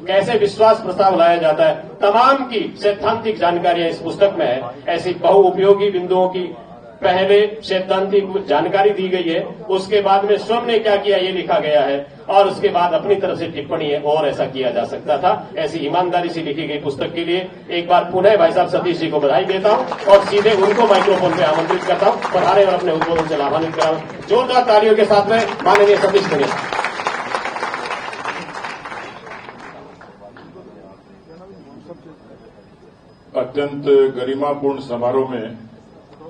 कैसे विश्वास प्रस्ताव लाया जाता है, तमाम की सैद्धांतिक जानकारियां इस पुस्तक में है। ऐसी बहुउपयोगी बिंदुओं की पहले सैद्धांतिक जानकारी दी गई है, उसके बाद में स्वयं ने क्या किया ये लिखा गया है, और उसके बाद अपनी तरफ से टिप्पणी है और ऐसा किया जा सकता था। ऐसी ईमानदारी से लिखी गई पुस्तक के लिए एक बार पुनः भाई साहब सतीश जी को बधाई देता हूं और सीधे उनको माइक्रोफोन पे आमंत्रित करता हूं, पधारे और अपने उद्बोधन से लाभान्वित कराऊं। जोरदार तालियों के साथ में माननीय सतीश जी। अत्यंत गरिमापूर्ण समारोह में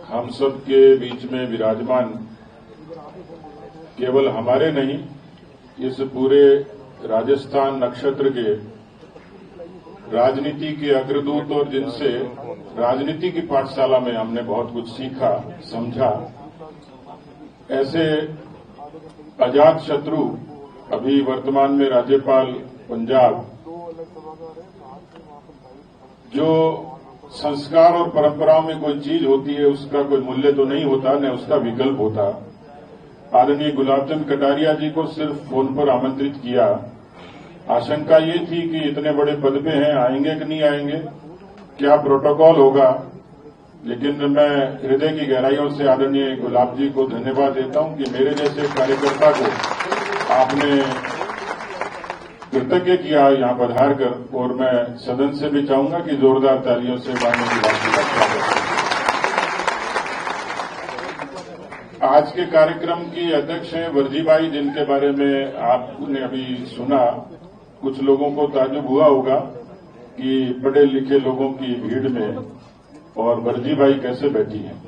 हम सब के बीच में विराजमान केवल हमारे नहीं, इस पूरे राजस्थान नक्षत्र के राजनीति के अग्रदूत और जिनसे राजनीति की पाठशाला में हमने बहुत कुछ सीखा समझा, ऐसे अजात शत्रु अभी वर्तमान में राज्यपाल पंजाब, जो संस्कार और परंपराओं में कोई चीज होती है उसका कोई मूल्य तो नहीं होता, न उसका विकल्प होता। आदरणीय गुलाबचंद कटारिया जी को सिर्फ फोन पर आमंत्रित किया। आशंका ये थी कि इतने बड़े पद पे हैं, आएंगे कि नहीं आएंगे, क्या प्रोटोकॉल होगा, लेकिन मैं हृदय की गहराइयों से आदरणीय गुलाब जी को धन्यवाद देता हूं कि मेरे जैसे कार्यकर्ता को आपने कृतज्ञ किया यहां पधार कर, और मैं सदन से भी चाहूंगा कि जोरदार तालियों से माननीय गुलाब जी का स्वागत करें। आज के कार्यक्रम की अध्यक्ष हैं वर्जीबाई, जिनके बारे में आपने अभी सुना। कुछ लोगों को ताज्जुब हुआ होगा कि पढ़े लिखे लोगों की भीड़ में और वर्जीबाई कैसे बैठी हैं।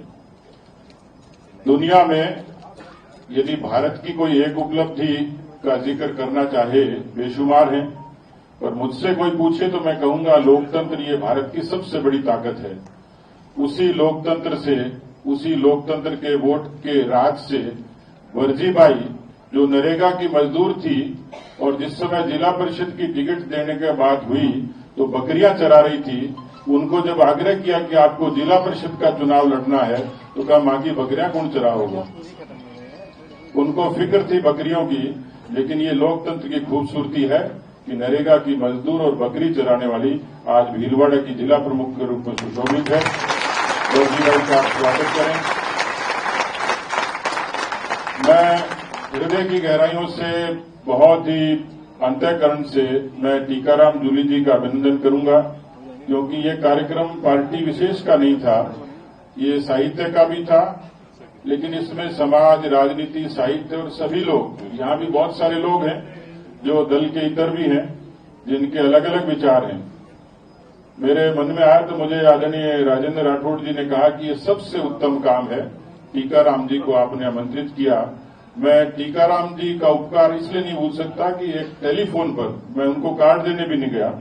दुनिया में यदि भारत की कोई एक उपलब्धि का जिक्र करना चाहे, बेशुमार है, और मुझसे कोई पूछे तो मैं कहूंगा लोकतंत्र ये भारत की सबसे बड़ी ताकत है। उसी लोकतंत्र से, उसी लोकतंत्र के वोट के राज से वर्जीबाई, जो नरेगा की मजदूर थी और जिस समय जिला परिषद की टिकट देने के बाद हुई तो बकरियां चरा रही थी, उनको जब आग्रह किया कि आपको जिला परिषद का चुनाव लड़ना है तो कहा मां की बकरियां कौन चरा होगा। उनको फिक्र थी बकरियों की, लेकिन ये लोकतंत्र की खूबसूरती है कि नरेगा की मजदूर और बकरी चराने वाली आज भीलवाड़ा की जिला प्रमुख के रूप में सुशोभित है। वर्जीबाई का स्वागत करें। मैं हृदय की गहराइयों से, बहुत ही अंतःकरण से मैं टीकाराम जूली जी का अभिनंदन करूंगा, क्योंकि ये कार्यक्रम पार्टी विशेष का नहीं था, ये साहित्य का भी था, लेकिन इसमें समाज, राजनीति, साहित्य और सभी लोग, यहां भी बहुत सारे लोग हैं जो दल के इतर भी हैं, जिनके अलग अलग विचार हैं। मेरे मन में आया तो मुझे आदरणीय राजेंद्र राठौड़ जी ने कहा कि ये सबसे उत्तम काम है, टीकाराम जी को आपने आमंत्रित किया। मैं टीकाराम जी का उपकार इसलिए नहीं भूल सकता कि एक टेलीफोन पर मैं उनको कार्ड देने भी नहीं गया,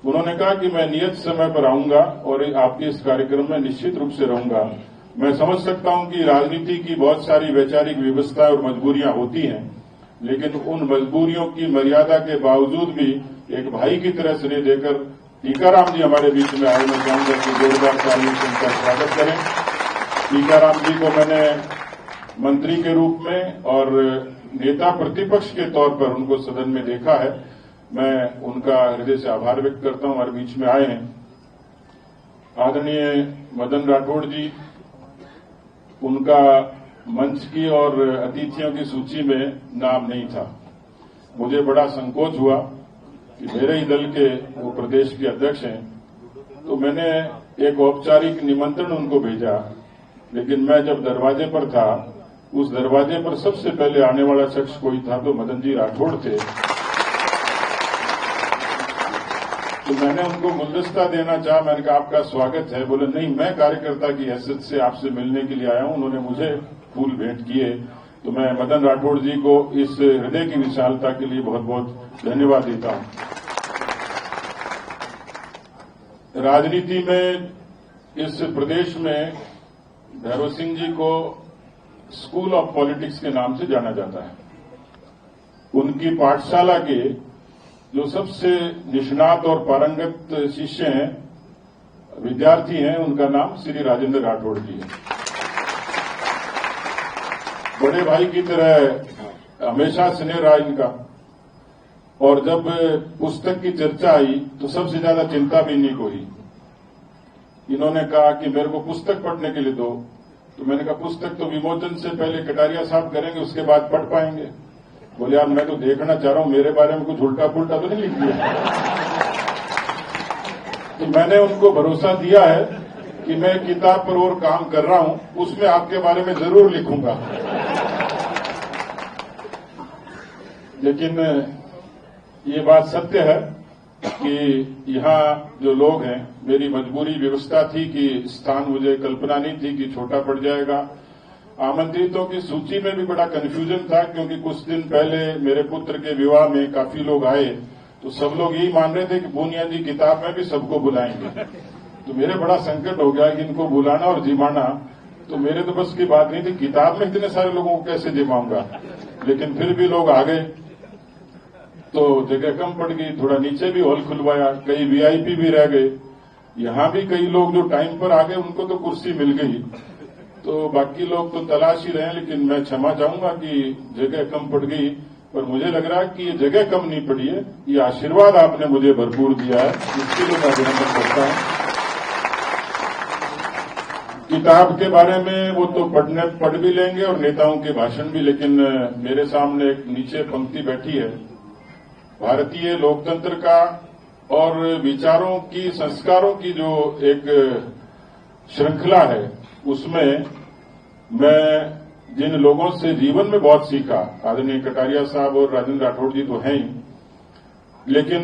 उन्होंने कहा कि मैं नियत समय पर आऊंगा और आपके इस कार्यक्रम में निश्चित रूप से रहूंगा। मैं समझ सकता हूं कि राजनीति की बहुत सारी वैचारिक व्यवस्था और मजबूरियां होती हैं, लेकिन उन मजबूरियों की मर्यादा के बावजूद भी एक भाई की तरह स्नेह देकर टीकाराम जी हमारे बीच में आए। मैं चाहूंगा कि जोरदार तालियों से उनका स्वागत करें। टीकाराम जी को मैंने मंत्री के रूप में और नेता प्रतिपक्ष के तौर पर उनको सदन में देखा है। मैं उनका हृदय से आभार व्यक्त करता हूं, हमारे बीच में आए हैं। आदरणीय मदन राठौड़ जी, उनका मंच की और अतिथियों की सूची में नाम नहीं था। मुझे बड़ा संकोच हुआ कि मेरे ही दल के वो प्रदेश के अध्यक्ष हैं, तो मैंने एक औपचारिक निमंत्रण उनको भेजा, लेकिन मैं जब दरवाजे पर था, उस दरवाजे पर सबसे पहले आने वाला शख्स कोई था तो मदन जी राठौड़ थे। तो मैंने उनको गुलदस्ता देना चाहा, मैंने कहा आपका स्वागत है। बोले नहीं, मैं कार्यकर्ता की हैसियत से आपसे मिलने के लिए आया हूं। उन्होंने मुझे फूल भेंट किए, तो मैं मदन राठौड़ जी को इस हृदय की विशालता के लिए बहुत बहुत धन्यवाद देता हूं। राजनीति में इस प्रदेश में भैरव सिंह जी को स्कूल ऑफ पॉलिटिक्स के नाम से जाना जाता है। उनकी पाठशाला के जो सबसे निष्णात और पारंगत शिष्य हैं, विद्यार्थी हैं, उनका नाम श्री राजेंद्र राठौड़ जी है। बड़े भाई की तरह हमेशा स्नेह रहा इनका। और जब पुस्तक की चर्चा आई तो सबसे ज्यादा चिंता भी इन्हीं को हुई। इन्होंने कहा कि मेरे को पुस्तक पढ़ने के लिए दो, तो मैंने कहा पुस्तक तो विमोचन से पहले कटारिया साहब करेंगे, उसके बाद पढ़ पाएंगे। बोले यार मैं तो देखना चाह रहा हूं मेरे बारे में कुछ उल्टा पुल्टा तो नहीं लिख दिया। तो मैंने उनको भरोसा दिया है कि मैं किताब पर और काम कर रहा हूं, उसमें आपके बारे में जरूर लिखूंगा। लेकिन ये बात सत्य है कि यहाँ जो लोग हैं, मेरी मजबूरी व्यवस्था थी कि स्थान मुझे कल्पना नहीं थी कि छोटा पड़ जाएगा। आमंत्रितों की सूची में भी बड़ा कन्फ्यूजन था, क्योंकि कुछ दिन पहले मेरे पुत्र के विवाह में काफी लोग आए, तो सब लोग यही मान रहे थे कि पूनिया जी किताब में भी सबको बुलाएंगे। तो मेरे बड़ा संकट हो गया कि इनको बुलाना और जिमाना तो मेरे तो बस की बात नहीं थी। किताब में इतने सारे लोगों को कैसे जिमाऊंगा, लेकिन फिर भी लोग आ गए तो जगह कम पड़ गई। थोड़ा नीचे भी हॉल खुलवाया, कई वीआईपी भी रह गए। यहां भी कई लोग जो टाइम पर आ गए उनको तो कुर्सी मिल गई, तो बाकी लोग तो तलाश ही रहे। लेकिन मैं क्षमा चाहूंगा कि जगह कम पड़ गई, पर मुझे लग रहा है कि ये जगह कम नहीं पड़ी है, ये आशीर्वाद आपने मुझे भरपूर दिया है, इसके लिए मैं अभिनंदन करता हूं। किताब के बारे में वो तो पढ़ भी लेंगे और नेताओं के भाषण भी, लेकिन मेरे सामने एक नीचे पंक्ति बैठी है, भारतीय लोकतंत्र का और विचारों की, संस्कारों की जो एक श्रृंखला है, उसमें मैं जिन लोगों से जीवन में बहुत सीखा, आदरणीय कटारिया साहब और राजेंद्र राठौड़ जी तो हैं ही, लेकिन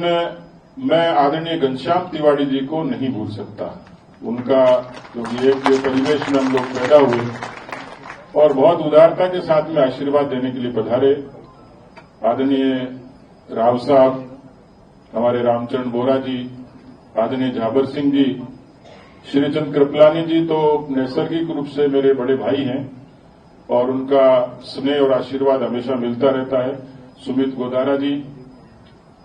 मैं आदरणीय घनश्याम तिवारी जी को नहीं भूल सकता। उनका क्योंकि एक परिवेश में हम लोग पैदा हुए और बहुत उदारता के साथ में आशीर्वाद देने के लिए पधारे। आदरणीय राव साहब, हमारे रामचरण बोरा जी, आदरणीय झाबर सिंह जी, श्रीचंद कृपलानी जी तो नैसर्गिक रूप से मेरे बड़े भाई हैं और उनका स्नेह और आशीर्वाद हमेशा मिलता रहता है। सुमित गोदारा जी,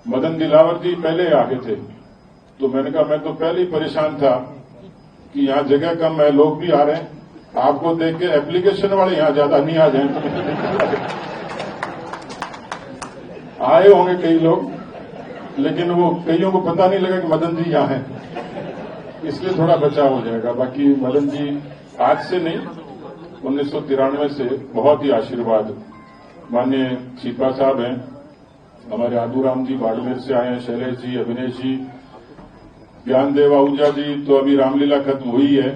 मदन दिलावर जी पहले आगे थे, तो मैंने कहा मैं तो पहले ही परेशान था कि यहाँ जगह कम है, लोग भी आ रहे हैं, आपको देख के एप्लीकेशन वाले यहाँ ज्यादा नहीं आ जाए। तो आए होंगे कई लोग, लेकिन वो कईयों को पता नहीं लगा कि मदन जी यहाँ हैं, इसलिए थोड़ा बचाव हो जाएगा। बाकी मदन जी आज से नहीं, 1993 से बहुत ही आशीर्वाद। माननीय छिपा साहब हैं, हमारे आदूराम जी बाड़मेर से आए हैं, शैलेश जी, अभिनेश जी, ज्ञानदेव आहूजा जी तो अभी रामलीला खत्म हुई है,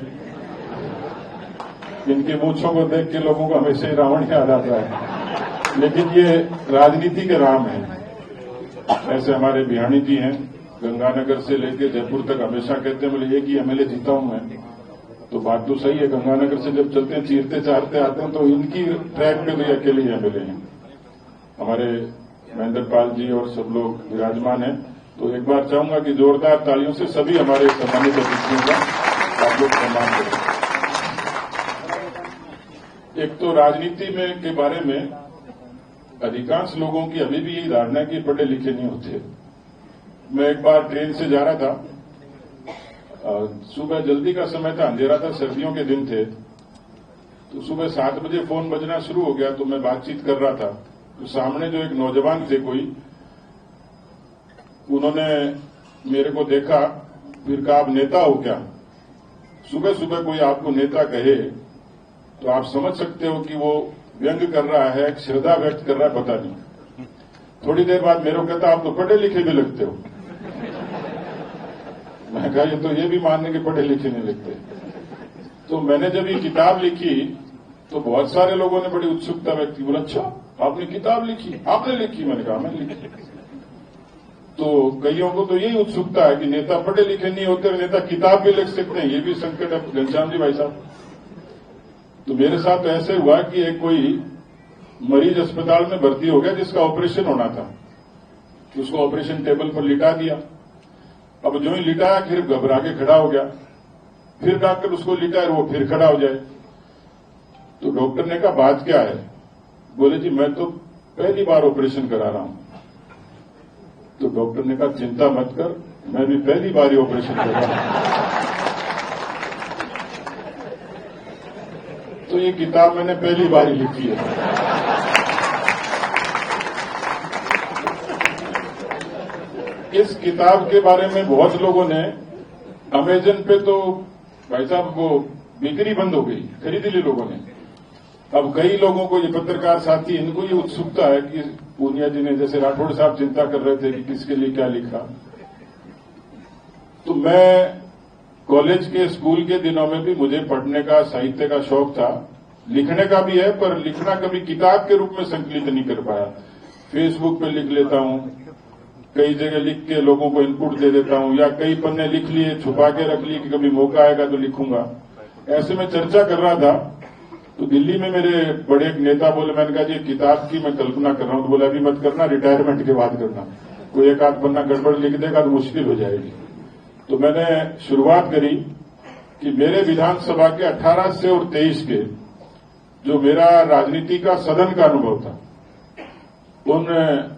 इनके मूछों को देख के लोगों को हमेशा ही रावण याद आता है, लेकिन ये राजनीति के राम है। ऐसे हमारे बिहानी जी हैं, गंगानगर से लेकर जयपुर तक हमेशा कहते हैं बोले एक ही एमएलए जीता हूं मैं, तो बात तो सही है। गंगानगर से जब चलते हैं चीरते चारते आते हैं तो इनकी ट्रैक पे तो ये अकेले ही एमएलए हैं। हमारे महेंद्र पाल जी और सब लोग विराजमान हैं, तो एक बार चाहूंगा कि जोरदार तालियों से सभी हमारे सम्मानित अतिथियों का आप लोग सम्मान करें। एक तो राजनीति में के बारे में अधिकांश लोगों की अभी भी यही धारणा है कि पढ़े लिखे नहीं होते। मैं एक बार ट्रेन से जा रहा था, सुबह जल्दी का समय था, अंधेरा था, सर्दियों के दिन थे, तो सुबह 7 बजे फोन बजना शुरू हो गया। तो मैं बातचीत कर रहा था, तो सामने जो एक नौजवान थे कोई, उन्होंने मेरे को देखा, फिर कहा आप नेता हो क्या? सुबह सुबह कोई आपको नेता कहे तो आप समझ सकते हो कि वो व्यंग कर रहा है, श्रद्धा व्यक्त कर रहा है, पता नहीं। थोड़ी देर बाद मेरे को कहता आप तो पढ़े लिखे भी लगते हो। मैं कहा ये भी मानने के पढ़े लिखे नहीं लगते। तो मैंने जब ये किताब लिखी तो बहुत सारे लोगों ने बड़ी उत्सुकता व्यक्त की, बोला अच्छा आपने किताब लिखी? आपने लिखी? मैंने कहा मैंने लिखी। तो कईयों को तो यही उत्सुकता है कि नेता पढ़े लिखे नहीं होते, नेता किताब भी लिख सकते हैं, ये भी संकट है। घनश्याम जी भाई साहब, तो मेरे साथ ऐसे हुआ कि एक कोई मरीज अस्पताल में भर्ती हो गया जिसका ऑपरेशन होना था, उसको ऑपरेशन टेबल पर लिटा दिया। अब जो ही लिटाया फिर घबरा के खड़ा हो गया, फिर डॉक्टर उसको लिटाए वो फिर खड़ा हो जाए। तो डॉक्टर ने कहा बात क्या है? बोले जी मैं तो पहली बार ऑपरेशन करा रहा हूं। तो डॉक्टर ने कहा चिंता मत कर, मैं भी पहली बार ही ऑपरेशन कर रहा हूं। तो ये किताब मैंने पहली बार ही लिखी है। इस किताब के बारे में बहुत लोगों ने अमेजन पे तो भाई साहब वो बिक्री बंद हो गई, खरीद ली लोगों ने। अब कई लोगों को, ये पत्रकार साथी, इनको ये उत्सुकता है कि पूनिया जी ने, जैसे राठौड़ साहब चिंता कर रहे थे कि किसके लिए क्या लिखा, तो मैं कॉलेज के स्कूल के दिनों में भी मुझे पढ़ने का, साहित्य का शौक था, लिखने का भी है, पर लिखना कभी किताब के रूप में संकलित नहीं कर पाया। फेसबुक पे लिख लेता हूं, कई जगह लिख के लोगों को इनपुट दे देता हूं, या कई पन्ने लिख लिए, छुपा के रख लिए कि कभी मौका आएगा तो लिखूंगा। ऐसे में चर्चा कर रहा था तो दिल्ली में मेरे बड़े एक नेता बोले, मैंने कहा जी किताब की मैं कल्पना कर रहा हूं। तो बोला अभी मत करना, रिटायरमेंट के बाद करना, कोई एक आध पन्ना गड़बड़ लिख देगा तो मुश्किल हो जाएगी। तो मैंने शुरुआत करी कि मेरे विधानसभा के 18 से और 23 के जो मेरा राजनीति का सदन का अनुभव था, उन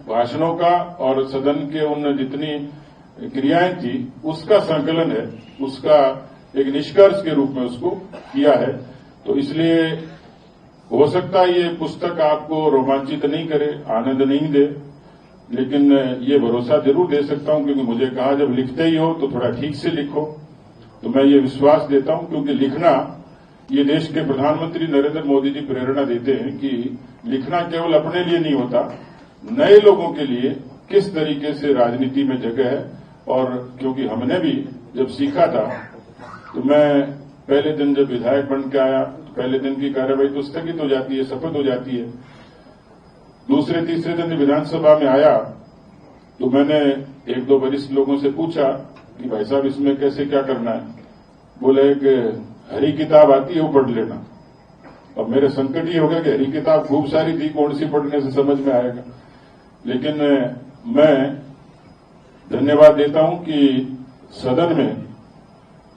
भाषणों का और सदन के उन जितनी क्रियाएं थी, उसका संकलन है, उसका एक निष्कर्ष के रूप में उसको किया है। तो इसलिए हो सकता है ये पुस्तक आपको रोमांचित नहीं करे, आनंद नहीं दे, लेकिन ये भरोसा जरूर दे सकता हूं, क्योंकि मुझे कहा जब लिखते ही हो तो थोड़ा ठीक से लिखो। तो मैं ये विश्वास देता हूं, क्योंकि लिखना, ये देश के प्रधानमंत्री नरेंद्र मोदी जी प्रेरणा देते हैं कि लिखना केवल अपने लिए नहीं होता, नए लोगों के लिए किस तरीके से राजनीति में जगह है। और क्योंकि हमने भी जब सीखा था, तो मैं पहले दिन जब विधायक बन के आया, तो पहले दिन की कार्यवाही तो स्थगित हो जाती है, शपथ हो जाती है। दूसरे तीसरे दिन विधानसभा में आया तो मैंने एक दो वरिष्ठ लोगों से पूछा कि भाई साहब इसमें कैसे क्या करना है। बोले एक हरी किताब आती है वो पढ़ लेना। अब मेरे संकट ये हो गया कि हरी किताब खूब सारी थी, कौन सी पढ़ने से समझ में आएगा। लेकिन मैं धन्यवाद देता हूं कि सदन में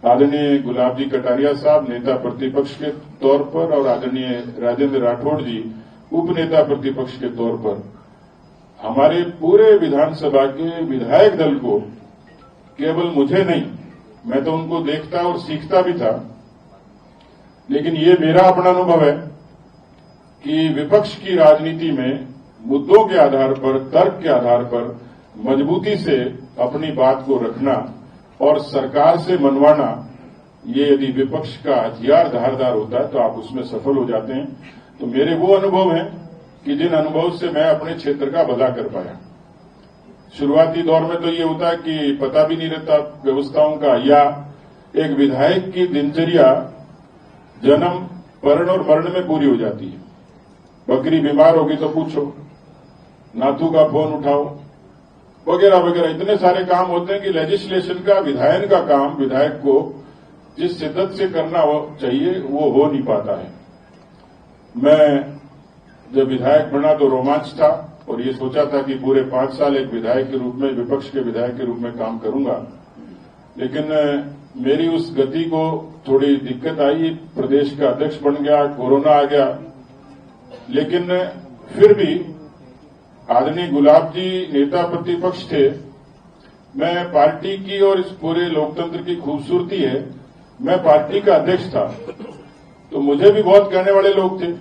आदरणीय गुलाब जी कटारिया साहब नेता प्रतिपक्ष के तौर पर और आदरणीय राजेंद्र राठौड़ जी उपनेता प्रतिपक्ष के तौर पर हमारे पूरे विधानसभा के विधायक दल को, केवल मुझे नहीं, मैं तो उनको देखता और सीखता भी था, लेकिन ये मेरा अपना अनुभव है कि विपक्ष की राजनीति में मुद्दों के आधार पर, तर्क के आधार पर मजबूती से अपनी बात को रखना और सरकार से मनवाना, ये यदि विपक्ष का हथियार धारदार होता है तो आप उसमें सफल हो जाते हैं। तो मेरे वो अनुभव हैं कि जिन अनुभव से मैं अपने क्षेत्र का भला कर पाया। शुरुआती दौर में तो ये होता है कि पता भी नहीं रहता व्यवस्थाओं का, या एक विधायक की दिनचर्या जन्म, परण और मरण में पूरी हो जाती है। बकरी बीमार होगी तो पूछो, नाथू का फोन उठाओ, वगैरह वगैरह इतने सारे काम होते हैं कि लेजिस्लेशन का, विधायन का काम विधायक को जिस शिद्दत से करना चाहिए वो हो नहीं पाता है। मैं जब विधायक बना तो रोमांच था और ये सोचा था कि पूरे 5 साल एक विधायक के रूप में, विपक्ष के विधायक के रूप में काम करूंगा, लेकिन मेरी उस गति को थोड़ी दिक्कत आई। प्रदेश का अध्यक्ष बन गया, कोरोना आ गया, लेकिन फिर भी आदरणीय गुलाब जी नेता प्रतिपक्ष थे। मैं पार्टी की, और इस पूरे लोकतंत्र की खूबसूरती है, मैं पार्टी का अध्यक्ष था, तो मुझे भी बहुत कहने वाले लोग थे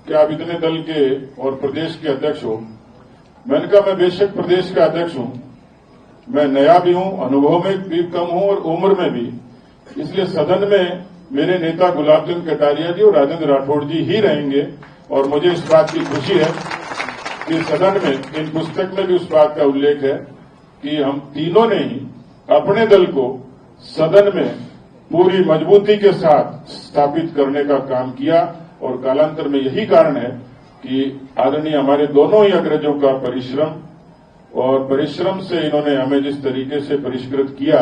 कि आप इतने दल के और प्रदेश के अध्यक्ष हो। मैंने कहा मैं बेशक प्रदेश का अध्यक्ष हूं, मैं नया भी हूं, अनुभव में भी कम हूं और उम्र में भी, इसलिए सदन में मेरे नेता गुलाब चंद कटारिया जी और राजेंद्र राठौड़ जी ही रहेंगे। और मुझे इस बात की खुशी है कि सदन में, इन पुस्तक में भी उस बात का उल्लेख है कि हम तीनों ने ही अपने दल को सदन में पूरी मजबूती के साथ स्थापित करने का काम किया। और कालांतर में यही कारण है कि आदरणीय हमारे दोनों ही अग्रजों का परिश्रम, और परिश्रम से इन्होंने हमें जिस तरीके से परिष्कृत किया,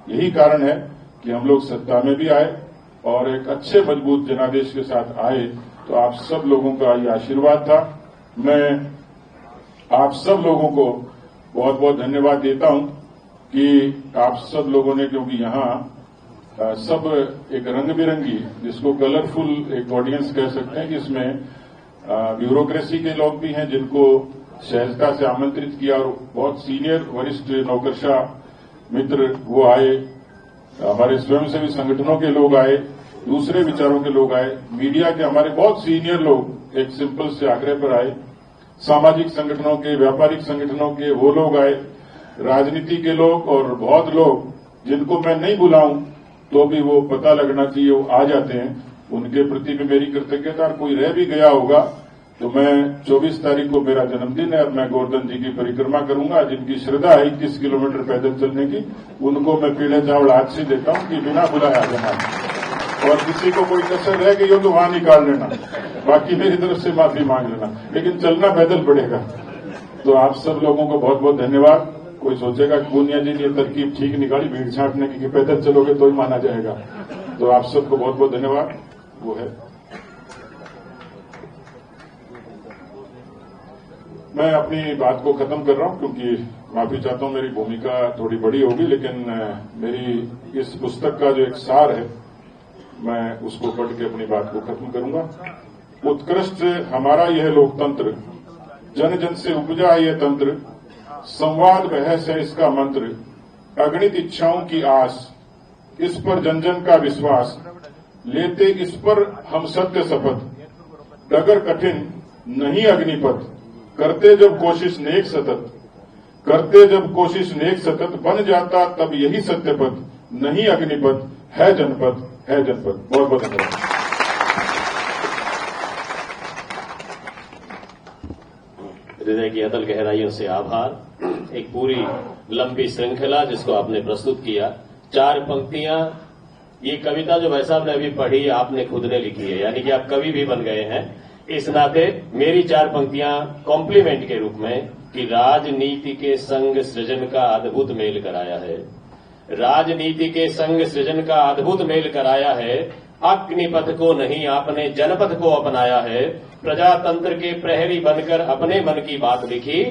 यही कारण है कि हम लोग सत्ता में भी आए और एक अच्छे मजबूत जनादेश के साथ आए। तो आप सब लोगों का ये आशीर्वाद था। मैं आप सब लोगों को बहुत बहुत धन्यवाद देता हूं कि आप सब लोगों ने, क्योंकि यहाँ सब एक रंग बिरंगी, जिसको कलरफुल एक ऑडियंस कह सकते हैं, कि इसमें ब्यूरोक्रेसी के लोग भी हैं जिनको सहजता से आमंत्रित किया, और बहुत सीनियर वरिष्ठ नौकरशाह मित्र वो आए, हमारे स्वयंसेवी संगठनों के लोग आए, दूसरे विचारों के लोग आए, मीडिया के हमारे बहुत सीनियर लोग एक सिंपल से आग्रह पर आए, सामाजिक संगठनों के, व्यापारिक संगठनों के वो लोग आए, राजनीति के लोग और बहुत लोग जिनको मैं नहीं बुलाऊं तो भी वो पता लगना चाहिए वो आ जाते हैं, उनके प्रति भी मेरी कृतज्ञता। कोई रह भी गया होगा तो मैं 24 तारीख को मेरा जन्मदिन है और मैं गोवर्धन जी की परिक्रमा करूंगा। जिनकी श्रद्धा है 21 किलोमीटर पैदल चलने की, उनको मैं पीले चावल आज से देता हूं कि बिना बुलाए आ जाना, और किसी को कोई कसर रह गई हो तो वहां निकाल लेना, बाकी मेरी तरफ से माफी मांग लेना, लेकिन चलना पैदल पड़ेगा। तो आप सब लोगों को बहुत बहुत धन्यवाद। कोई सोचेगा कि पूनिया जी ने ये तरकीब ठीक निकाली भीड़ छाटने की कि पैदल चलोगे तो ही माना जाएगा, तो आप सबको बहुत बहुत धन्यवाद। वो है, मैं अपनी बात को खत्म कर रहा हूं क्योंकि माफी चाहता हूं, मेरी भूमिका थोड़ी बड़ी होगी, लेकिन मेरी इस पुस्तक का जो एक सार है मैं उसको पढ़ के अपनी बात को खत्म करूंगा। उत्कृष्ट हमारा यह लोकतंत्र, जन जन से उपजा यह तंत्र, संवाद बहस है इसका मंत्र, अगणित इच्छाओं की आस, इस पर जन जन का विश्वास, लेते इस पर हम सत्य शपथ, डगर कठिन नहीं अग्निपथ, करते जब कोशिश नेक सतत, करते जब कोशिश नेक सतत, बन जाता तब यही सत्यपथ, नहीं अग्निपथ है जनपद, है जनपद। बहुत बहुत धन्यवाद। हृदय की अतल गहराइयों से आभार। एक पूरी लंबी श्रृंखला जिसको आपने प्रस्तुत किया, 4 पंक्तियां। ये कविता जो भाई साहब ने अभी पढ़ी आपने खुद ने लिखी है, यानी कि आप कवि भी बन गए हैं। इस नाते मेरी 4 पंक्तियां कॉम्प्लीमेंट के रूप में कि राजनीति के संग सृजन का अद्भुत मेल कराया है, राजनीति के संग सृजन का अद्भुत मेल कराया है, अग्निपथ को नहीं आपने जनपथ को अपनाया है, प्रजातंत्र के प्रहरी बनकर अपने मन की बात लिखी।